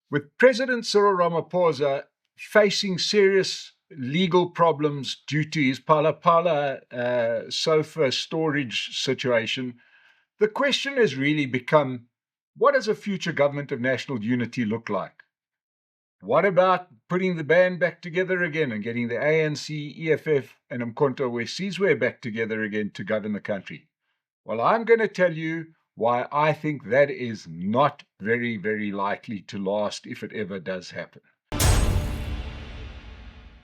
With President Cyril Ramaphosa facing serious legal problems due to his Phala sofa storage situation, the question has really become, what does a future government of national unity look like? What about putting the band back together again and getting the ANC, EFF, and Umkhonto we Sizwe back together again to govern the country? Well, I'm going to tell you why I think that is not very, very likely to last if it ever does happen.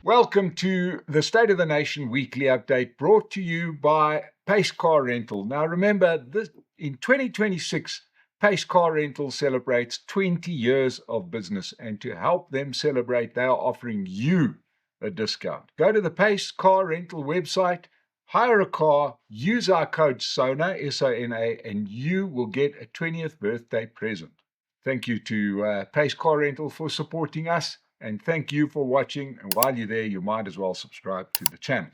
Welcome to the State of the Nation weekly update brought to you by Pace Car Rental. Now, remember, in 2026, Pace Car Rental celebrates 20 years of business, and to help them celebrate, they are offering you a discount. Go to the Pace Car Rental website, hire a car, use our code SONA, S-O-N-A, and you will get a 20th birthday present. Thank you to Pace Car Rental for supporting us, and thank you for watching. And while you're there, you might as well subscribe to the channel.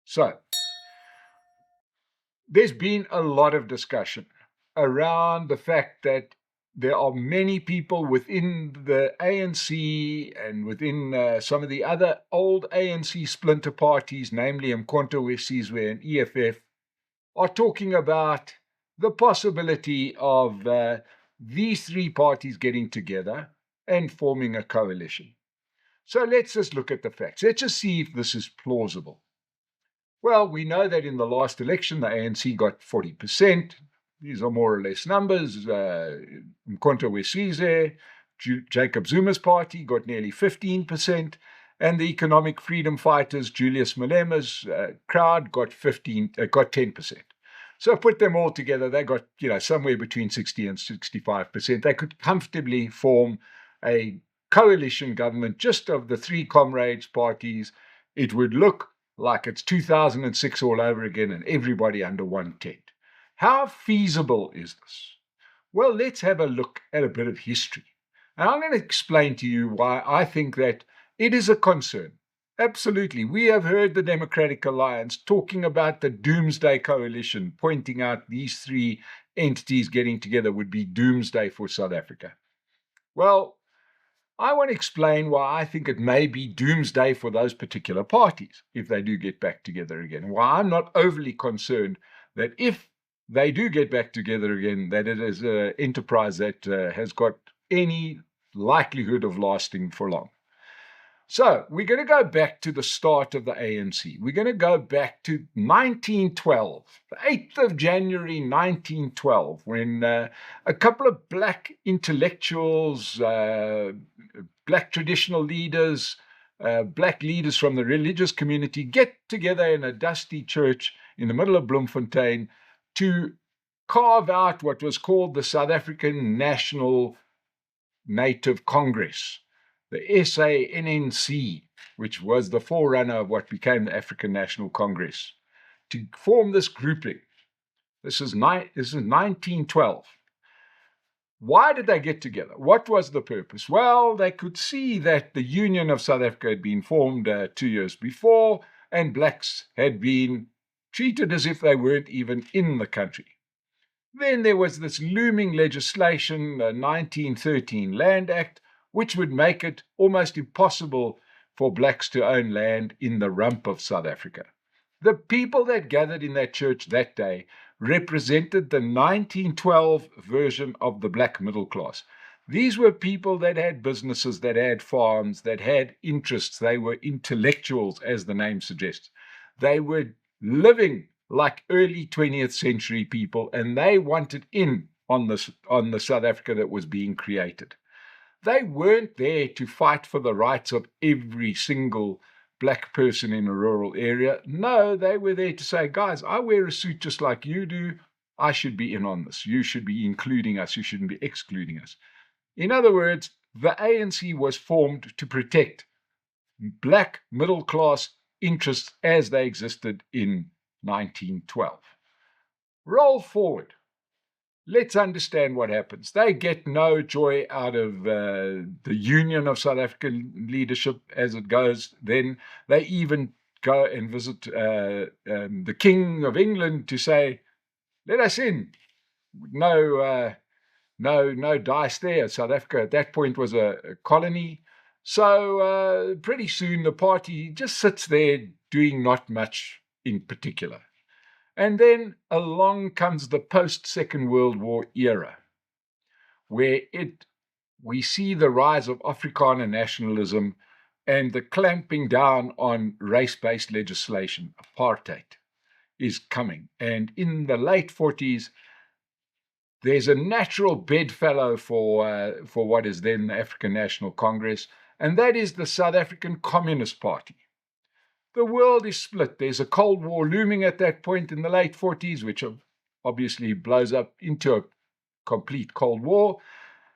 So, there's been a lot of discussion around the fact that there are many people within the ANC and within some of the other old ANC splinter parties, namely Umkhonto we Sizwe and EFF, are talking about the possibility of these three parties getting together and forming a coalition. So let's just look at the facts. Let's just see if this is plausible. Well, we know that in the last election, the ANC got 40%. These are more or less numbers. Umkhonto we Sizwe, Jacob Zuma's party, got nearly 15%. And the Economic Freedom Fighters, Julius Malema's crowd, got 10%. So put them all together, they got somewhere between 60 and 65%. They could comfortably form a coalition government just of the three comrades parties. It would look like it's 2006 all over again and everybody under one tent. How feasible is this? Well, let's have a look at a bit of history. And I'm going to explain to you why I think that it is a concern. Absolutely. We have heard the Democratic Alliance talking about the Doomsday Coalition, pointing out these three entities getting together would be doomsday for South Africa. Well, I want to explain why I think it may be doomsday for those particular parties if they do get back together again. Why I'm not overly concerned that if they do get back together again, that it is an enterprise that has got any likelihood of lasting for long. So we're going to go back to the start of the ANC. We're going to go back to 1912, the 8th of January 1912, when a couple of black intellectuals, black traditional leaders, black leaders from the religious community get together in a dusty church in the middle of Bloemfontein to carve out what was called the South African National Native Congress, the SANNC, which was the forerunner of what became the African National Congress, to form this grouping. This is 1912. Why did they get together? What was the purpose? Well, they could see that the Union of South Africa had been formed 2 years before, and blacks had been treated as if they weren't even in the country. Then there was this looming legislation, the 1913 Land Act, which would make it almost impossible for blacks to own land in the rump of South Africa. The people that gathered in that church that day represented the 1912 version of the black middle class. These were people that had businesses, that had farms, that had interests. They were intellectuals, as the name suggests. They were living like early 20th century people, and they wanted in on the South Africa that was being created. They weren't there to fight for the rights of every single black person in a rural area. No, they were there to say, guys, I wear a suit just like you do. I should be in on this. You should be including us. You shouldn't be excluding us. In other words, the ANC was formed to protect black middle class interests as they existed in 1912. Roll forward. Let's understand what happens. They get no joy out of the Union of South African Leadership as it goes. Then they even go and visit the King of England to say, let us in. No no dice there. South Africa at that point was a colony. So pretty soon the party just sits there doing not much in particular. And then along comes the post-Second World War era, where we see the rise of Afrikaner nationalism and the clamping down on race-based legislation. Apartheid is coming. And in the late 40s, there's a natural bedfellow for what is then the African National Congress, and that is the South African Communist Party. The world is split. There's a Cold War looming at that point in the late 40s, which obviously blows up into a complete Cold War.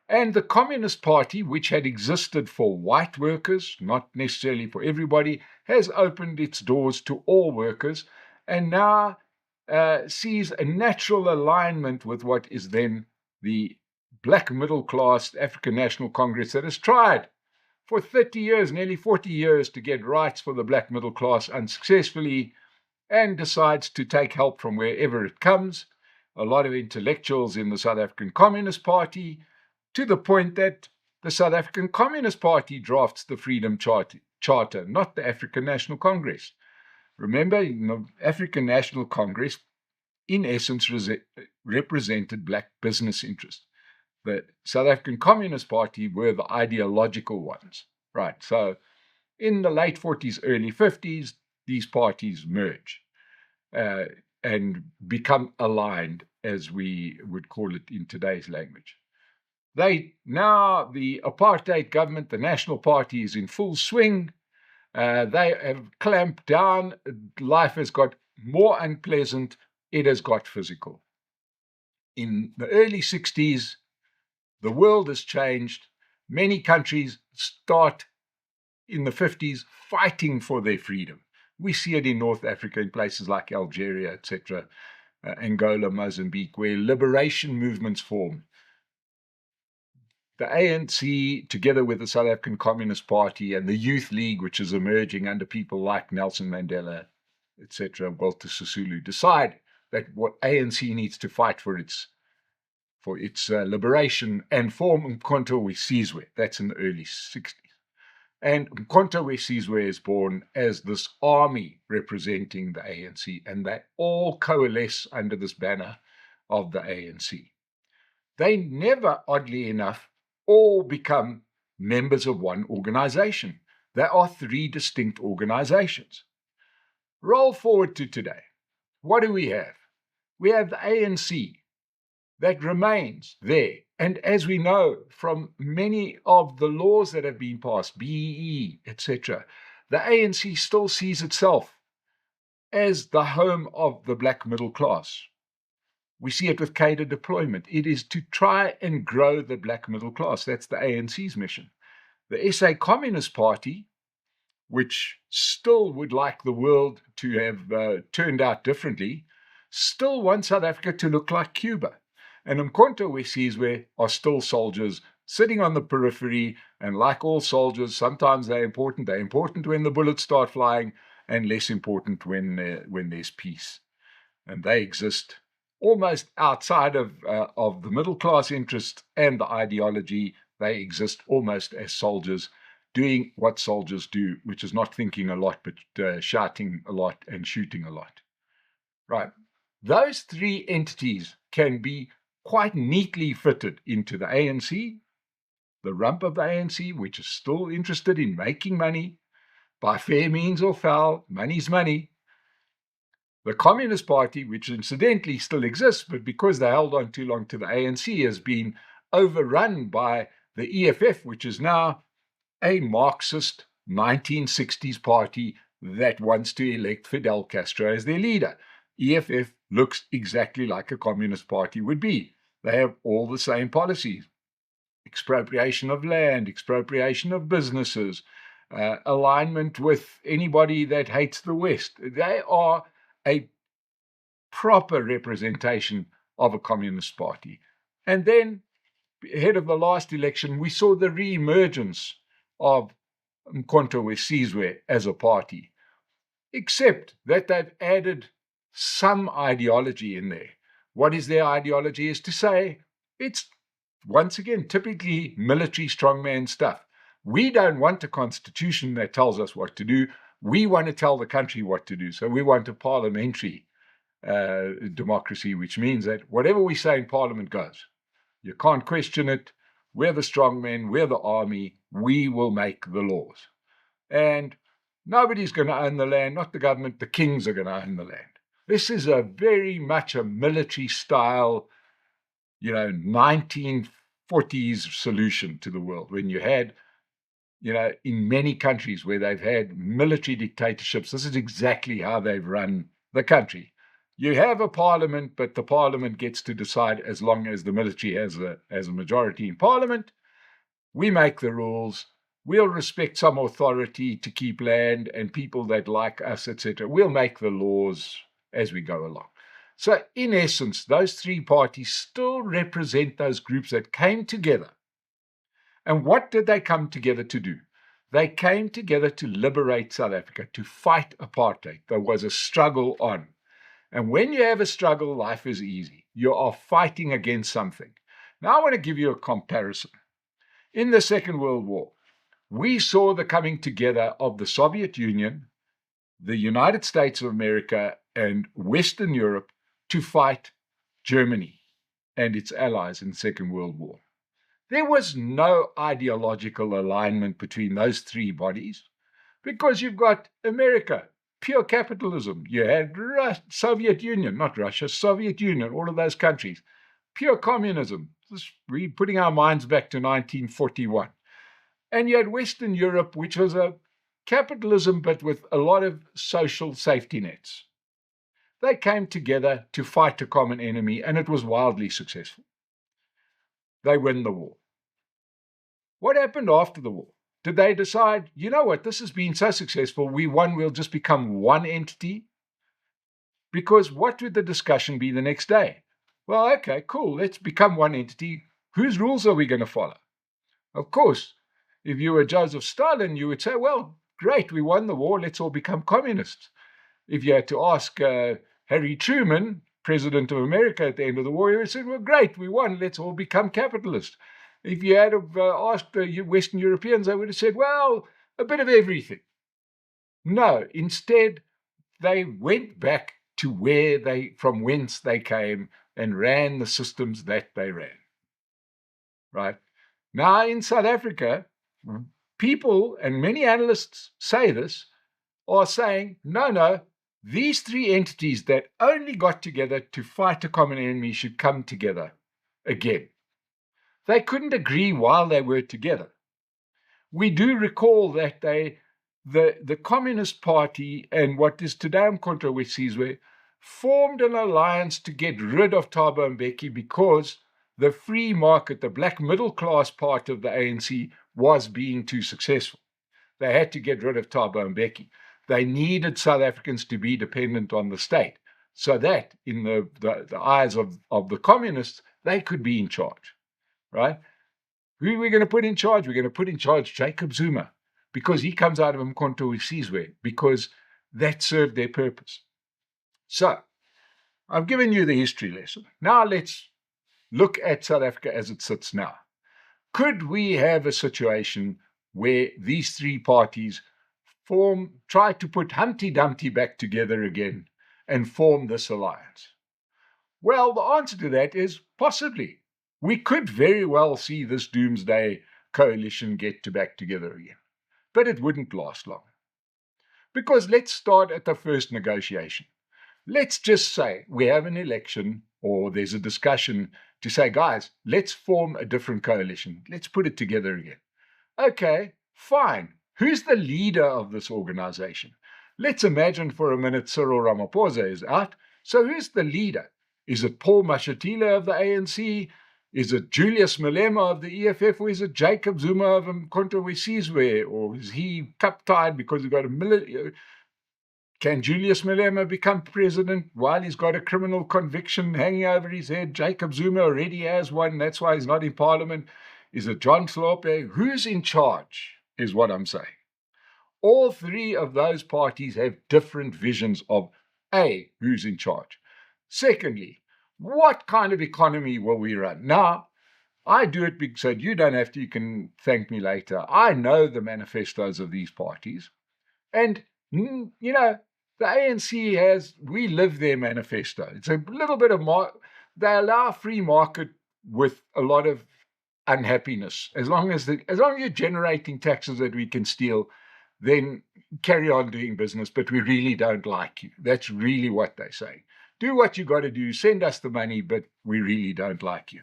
And the Communist Party, which had existed for white workers, not necessarily for everybody, has opened its doors to all workers and now sees a natural alignment with what is then the black middle class African National Congress that has tried for 30 years, nearly 40 years, to get rights for the black middle class unsuccessfully, and decides to take help from wherever it comes. A lot of intellectuals in the South African Communist Party, to the point that the South African Communist Party drafts the Freedom Charter, not the African National Congress. Remember, the African National Congress, in essence, represented black business interests. The South African Communist Party were the ideological ones, right? So in the late 40s, early 50s, these parties merge and become aligned, as we would call it in today's language. Now the apartheid government, the National Party, is in full swing. They have clamped down. Life has got more unpleasant. It has got physical. In the early 60s, the world has changed. Many countries start in the 50s fighting for their freedom. We see it in North Africa, in places like Algeria, etc., Angola, Mozambique, where liberation movements form. The ANC, together with the South African Communist Party and the Youth League, which is emerging under people like Nelson Mandela, etc., Walter Sisulu, decide that what ANC needs to fight for its liberation and form Umkhonto we Sizwe. That's in the early 60s. And Umkhonto we Sizwe is born as this army representing the ANC, and they all coalesce under this banner of the ANC. They never, oddly enough, all become members of one organization. There are three distinct organizations. Roll forward to today. What do we have? We have the ANC that remains there. And as we know from many of the laws that have been passed, BEE, etc., the ANC still sees itself as the home of the black middle class. We see it with cadre deployment. It is to try and grow the black middle class. That's the ANC's mission. The SA Communist Party, which still would like the world to have turned out differently, still wants South Africa to look like Cuba. And Umkhonto we Sizwe are still soldiers sitting on the periphery, and like all soldiers, sometimes they're important. They're important when the bullets start flying, and less important when there's peace. And they exist almost outside of the middle class interest and the ideology. They exist almost as soldiers, doing what soldiers do, which is not thinking a lot, but shouting a lot and shooting a lot. Right. Those three entities can be quite neatly fitted into the ANC, the rump of the ANC, which is still interested in making money by fair means or foul. Money's money. The Communist Party, which incidentally still exists, but because they held on too long to the ANC, has been overrun by the EFF, which is now a Marxist 1960s party that wants to elect Fidel Castro as their leader. EFF looks exactly like a Communist Party would be. They have all the same policies: expropriation of land, expropriation of businesses, alignment with anybody that hates the West. They are a proper representation of a Communist Party. And then, ahead of the last election, we saw the re-emergence of Umkhonto we Sizwe as a party, except that they've added some ideology in there. What is their ideology? Is to say it's once again, typically military strongman stuff. We don't want a constitution that tells us what to do. We want to tell the country what to do. So we want a parliamentary democracy, which means that whatever we say in parliament goes. You can't question it. We're the strongmen. We're the army. We will make the laws. And nobody's going to own the land, not the government. The kings are going to own the land. This is a very much a military style, 1940s solution to the world, when you had, in many countries where they've had military dictatorships, this is exactly how they've run the country. You have a parliament, but the parliament gets to decide as long as the military has a majority in parliament. We make the rules. We'll respect some authority to keep land and people that like us, etc. We'll make the laws as we go along. So in essence, those three parties still represent those groups that came together. And what did they come together to do? They came together to liberate South Africa, to fight apartheid. There was a struggle on. And when you have a struggle, life is easy. You are fighting against something. Now I want to give you a comparison. In the Second World War, we saw the coming together of the Soviet Union, the United States of America, and Western Europe to fight Germany and its allies in the Second World War. There was no ideological alignment between those three bodies because you've got America, pure capitalism. You had Soviet Union, not Russia, Soviet Union, all of those countries, pure communism. We're putting our minds back to 1941. And you had Western Europe, which was a capitalism, but with a lot of social safety nets. They came together to fight a common enemy, and it was wildly successful. They win the war. What happened after the war? Did they decide, you know what, this has been so successful, we won, we'll just become one entity? Because what would the discussion be the next day? Well, okay, cool, let's become one entity. Whose rules are we going to follow? Of course, if you were Joseph Stalin, you would say, well, great, we won the war, let's all become communists. If you had to ask Harry Truman, President of America at the end of the war, he would say, well, great, we won, let's all become capitalists. If you had asked Western Europeans, they would have said, well, a bit of everything. No, instead, they went back to from whence they came and ran the systems that they ran. Right? Now, in South Africa, people, and many analysts say this, are saying, no, these three entities that only got together to fight a common enemy should come together again. They couldn't agree while they were together. We do recall that the Communist Party and what is today Umkhonto we Sizwe formed an alliance to get rid of Thabo Mbeki because the free market, the black middle class part of the ANC was being too successful. They had to get rid of Thabo Mbeki. They needed South Africans to be dependent on the state so that in the eyes of the communists, they could be in charge. Right? Who are we going to put in charge? We're going to put in charge Jacob Zuma because he comes out of Umkhonto we Sizwe, because that served their purpose. So, I've given you the history lesson. Now let's look at South Africa as it sits now. Could we have a situation where these three parties try to put Humpty Dumpty back together again and form this alliance? Well, the answer to that is possibly. We could very well see this doomsday coalition get back together again, but it wouldn't last long. Because let's start at the first negotiation. Let's just say we have an election or there's a discussion to say, guys, let's form a different coalition. Let's put it together again. Okay, fine. Who's the leader of this organization? Let's imagine for a minute Cyril Ramaphosa is out. So who's the leader? Is it Paul Mashatile of the ANC? Is it Julius Malema of the EFF, or is it Jacob Zuma of Umkhonto we Sizwe, or is he cup-tied because he's got a military? Can Julius Malema become president while he's got a criminal conviction hanging over his head? Jacob Zuma already has one, that's why he's not in parliament. Is it John Hlophe? Who's in charge, is what I'm saying. All three of those parties have different visions of, A, who's in charge. Secondly, what kind of economy will we run? Now, I do it because so you don't have to, you can thank me later. I know the manifestos of these parties. And, you know, the ANC we live their manifesto. It's a little bit of, they allow free market with a lot of unhappiness. As long as you're generating taxes that we can steal, then carry on doing business, but we really don't like you. That's really what they say. Do what you got to do, send us the money, but we really don't like you.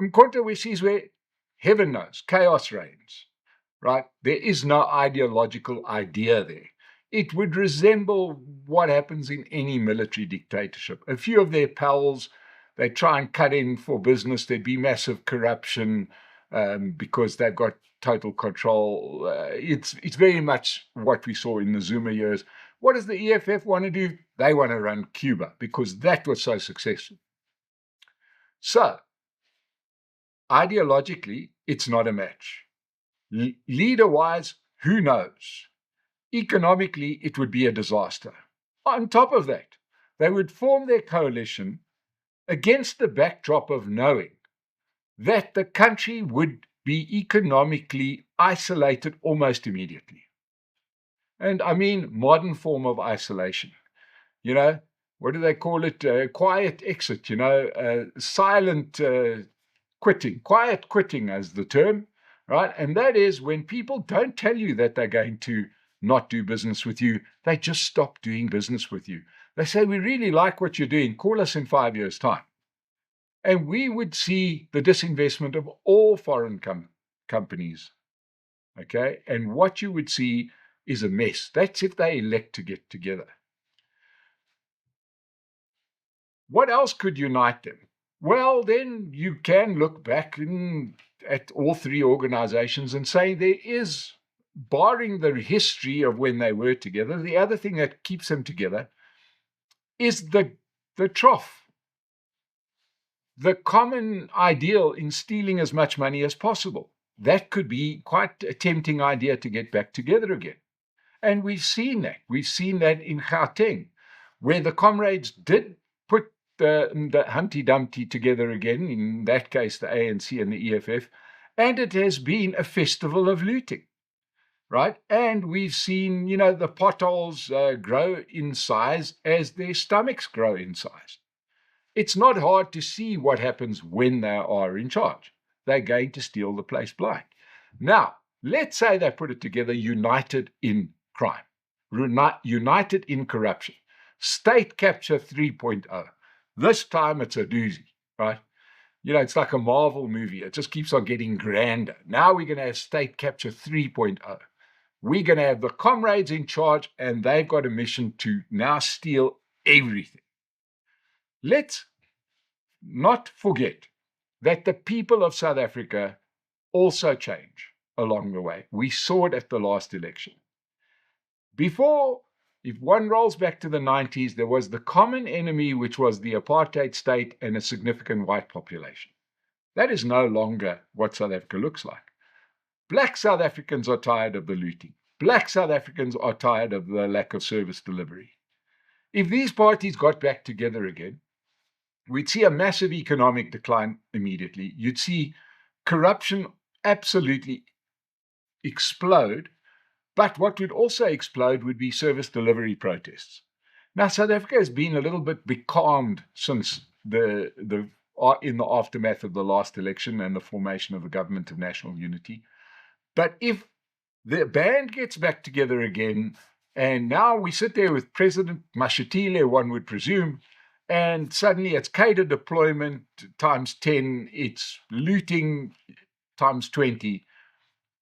Mkhonto we see is where, heaven knows, chaos reigns, right? There is no ideological idea there. It would resemble what happens in any military dictatorship. A few of their pals, they try and cut in for business. There'd be massive corruption because they've got total control. It's very much what we saw in the Zuma years. What does the EFF want to do? They want to run Cuba because that was so successful. So, ideologically, it's not a match. Leader-wise, who knows? Economically, it would be a disaster. On top of that, they would form their coalition against the backdrop of knowing that the country would be economically isolated almost immediately. And I mean modern form of isolation. You know, what do they call it? Quiet exit, silent quitting. Quiet quitting as the term, right? And that is when people don't tell you that they're going to not do business with you. They just stop doing business with you. They say, we really like what you're doing. Call us in 5 years' time. And we would see the disinvestment of all foreign companies. Okay? And what you would see is a mess. That's if they elect to get together. What else could unite them? Well, then you can look back at all three organizations and say there is, barring the history of when they were together, the other thing that keeps them together is the trough. The common ideal in stealing as much money as possible. That could be quite a tempting idea to get back together again. And we've seen that. We've seen that in Gauteng, where the comrades did put the Humpty Dumpty together again, in that case the ANC and the EFF, and it has been a festival of looting, right? And we've seen, the potholes grow in size as their stomachs grow in size. It's not hard to see what happens when they are in charge. They're going to steal the place blind. Now, let's say they put it together united in crime, united in corruption, state capture 3.0. This time it's a doozy, right? It's like a Marvel movie. It just keeps on getting grander. Now we're going to have state capture 3.0. We're going to have the comrades in charge, and they've got a mission to now steal everything. Let's not forget that the people of South Africa also change along the way. We saw it at the last election. Before, if one rolls back to the 90s, there was the common enemy, which was the apartheid state and a significant white population. That is no longer what South Africa looks like. Black South Africans are tired of the looting. Black South Africans are tired of the lack of service delivery. If these parties got back together again, we'd see a massive economic decline immediately. You'd see corruption absolutely explode. But what would also explode would be service delivery protests. Now, South Africa has been a little bit becalmed since in the aftermath of the last election and the formation of the Government of National Unity. But if the band gets back together again, and now we sit there with President Mashatile, one would presume, and suddenly it's cadre deployment times 10, it's looting times 20.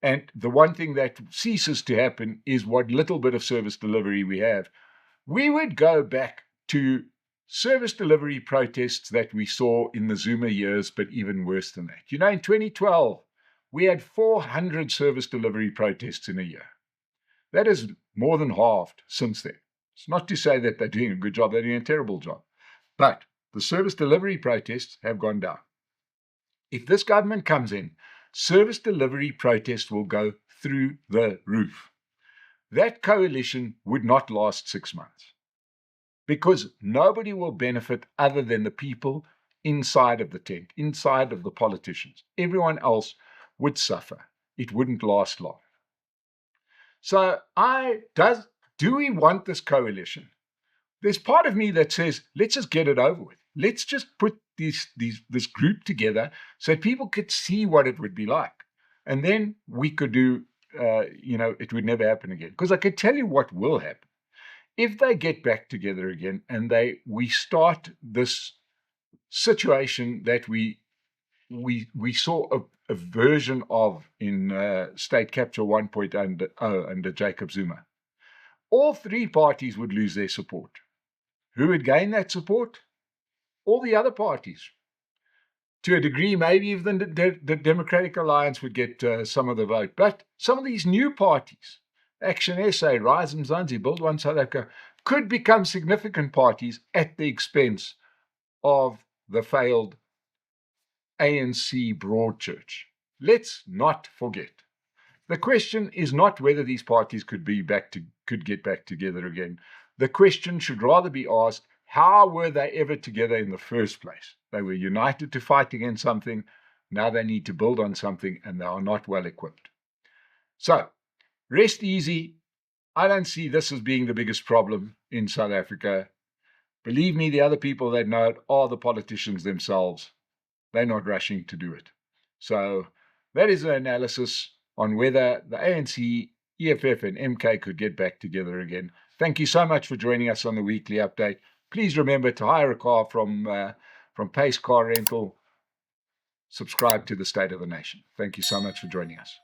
And the one thing that ceases to happen is what little bit of service delivery we have. We would go back to service delivery protests that we saw in the Zuma years, but even worse than that. In 2012, we had 400 service delivery protests in a year. That is more than halved since then. It's not to say that they're doing a good job, they're doing a terrible job. But the service delivery protests have gone down. If this government comes in, service delivery protests will go through the roof. That coalition would not last 6 months because nobody will benefit other than the people inside of the tent, inside of the politicians. Everyone else would suffer. It wouldn't last long. So do we want this coalition? There's part of me that says, let's just get it over with. Let's just put this group together so people could see what it would be like. And then we could do, it would never happen again. Because I could tell you what will happen. If they get back together again and we start this situation that we saw a version of in State Capture 1.0 under Jacob Zuma, all three parties would lose their support. Who would gain that support? All the other parties. To a degree, maybe even the Democratic Alliance would get some of the vote. But some of these new parties, Action SA, Rise Mzansi, Build One South Africa, could become significant parties at the expense of the failed ANC broad church. Let's not forget. The question is not whether these parties could get back together again. The question should rather be asked, how were they ever together in the first place? They were united to fight against something. Now they need to build on something, and they are not well equipped. So, rest easy. I don't see this as being the biggest problem in South Africa. Believe me, the other people that know it are the politicians themselves. They're not rushing to do it. So, that is an analysis on whether the ANC, EFF, and MK could get back together again. Thank you so much for joining us on the weekly update. Please remember to hire a car from Pace Car Rental. Subscribe to the State of the Nation. Thank you so much for joining us.